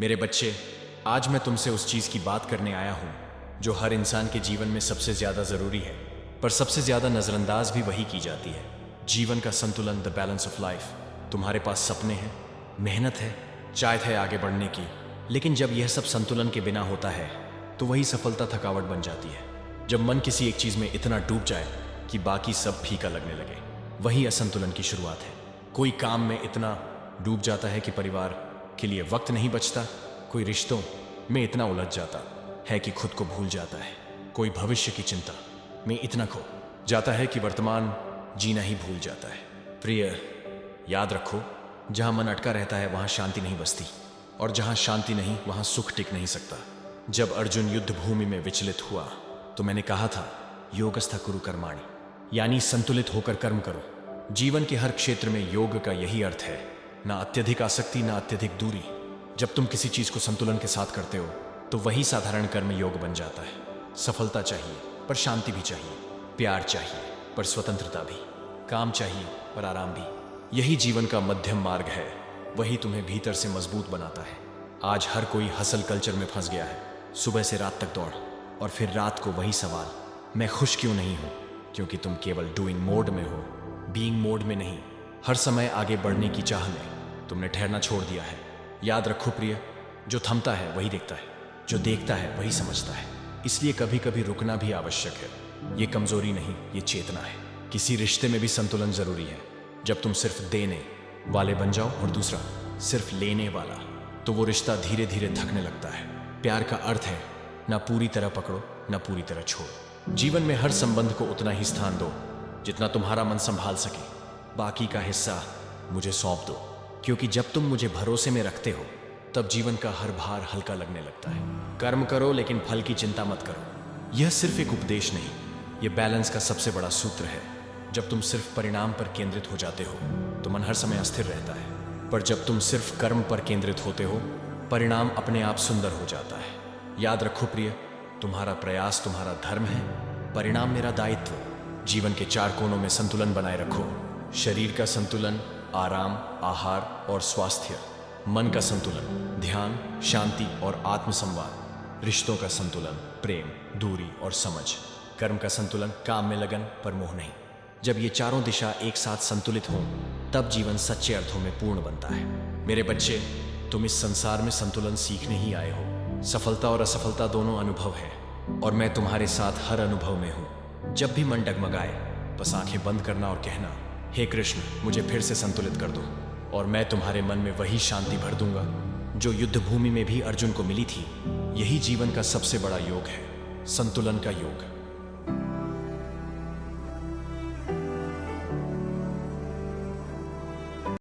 मेरे बच्चे, आज मैं तुमसे उस चीज की बात करने आया हूं जो हर इंसान के जीवन में सबसे ज्यादा जरूरी है, पर सबसे ज्यादा नजरअंदाज भी वही की जाती है। जीवन का संतुलन, द बैलेंस ऑफ लाइफ। तुम्हारे पास सपने हैं, मेहनत है, चाहत है आगे बढ़ने की, लेकिन जब यह सब संतुलन के बिना होता है तो वही सफलता थकावट बन जाती है। जब मन किसी एक चीज में इतना डूब जाए कि बाकी सब फीका लगने लगे, वही असंतुलन की शुरुआत है। कोई काम में इतना डूब जाता है कि परिवार के लिए वक्त नहीं बचता, कोई रिश्तों में इतना उलझ जाता है कि खुद को भूल जाता है, कोई भविष्य की चिंता में इतना खो जाता है कि वर्तमान जीना ही भूल जाता है। प्रिय, याद रखो, जहां मन अटका रहता है वहां शांति नहीं बसती, और जहां शांति नहीं वहां सुख टिक नहीं सकता। जब अर्जुन युद्ध भूमि में विचलित हुआ तो मैंने कहा था, योगस्थ कुरु कर्माणि, यानी संतुलित होकर कर्म करो। जीवन के हर क्षेत्र में योग का यही अर्थ है, ना अत्यधिक आसक्ति, ना अत्यधिक दूरी। जब तुम किसी चीज को संतुलन के साथ करते हो तो वही साधारण कर्म योग बन जाता है। सफलता चाहिए पर शांति भी चाहिए, प्यार चाहिए पर स्वतंत्रता भी, काम चाहिए पर आराम भी। यही जीवन का मध्यम मार्ग है, वही तुम्हें भीतर से मजबूत बनाता है। आज हर कोई हसल कल्चर में फंस गया है, सुबह से रात तक दौड़, और फिर रात को वही सवाल, मैं खुश क्यों नहीं हूं? क्योंकि तुम केवल डूइंग मोड में हो, बीइंग मोड में नहीं। हर समय आगे बढ़ने की चाह में तुमने ठहरना छोड़ दिया है। याद रखो प्रिय, जो थमता है वही देखता है, जो देखता है वही समझता है। इसलिए कभी कभी रुकना भी आवश्यक है। ये कमजोरी नहीं, ये चेतना है। किसी रिश्ते में भी संतुलन जरूरी है। जब तुम सिर्फ देने वाले बन जाओ और दूसरा सिर्फ लेने वाला, तो वो रिश्ता धीरे धीरे थकने लगता है। प्यार का अर्थ है ना पूरी तरह पकड़ो ना पूरी तरह छोड़ो। जीवन में हर संबंध को उतना ही स्थान दो जितना तुम्हारा मन संभाल सके। बाकी का हिस्सा मुझे सौंप दो, क्योंकि जब तुम मुझे भरोसे में रखते हो तब जीवन का हर भार हल्का लगने लगता है। कर्म करो लेकिन फल की चिंता मत करो। यह सिर्फ एक उपदेश नहीं, यह बैलेंस का सबसे बड़ा सूत्र है। जब तुम सिर्फ परिणाम पर केंद्रित हो जाते हो तो मन हर समय अस्थिर रहता है, पर जब तुम सिर्फ कर्म पर केंद्रित होते हो, परिणाम अपने आप सुंदर हो जाता है। याद रखो प्रिय, तुम्हारा प्रयास तुम्हारा धर्म है, परिणाम मेरा दायित्व। जीवन के चार कोनों में संतुलन बनाए रखो। शरीर का संतुलन, आराम, आहार और स्वास्थ्य। मन का संतुलन, ध्यान, शांति और आत्मसंवाद। रिश्तों का संतुलन, प्रेम, दूरी और समझ। कर्म का संतुलन, काम में लगन पर मोह नहीं। जब ये चारों दिशा एक साथ संतुलित हों तब जीवन सच्चे अर्थों में पूर्ण बनता है। मेरे बच्चे, तुम इस संसार में संतुलन सीखने ही आए हो। सफलता और असफलता दोनों अनुभव है, और मैं तुम्हारे साथ हर अनुभव में हूं। जब भी मन डगमगाए बस आंखें बंद करना और कहना, हे कृष्ण, मुझे फिर से संतुलित कर दो, और मैं तुम्हारे मन में वही शांति भर दूंगा जो युद्ध भूमि में भी अर्जुन को मिली थी। यही जीवन का सबसे बड़ा योग है, संतुलन का योग।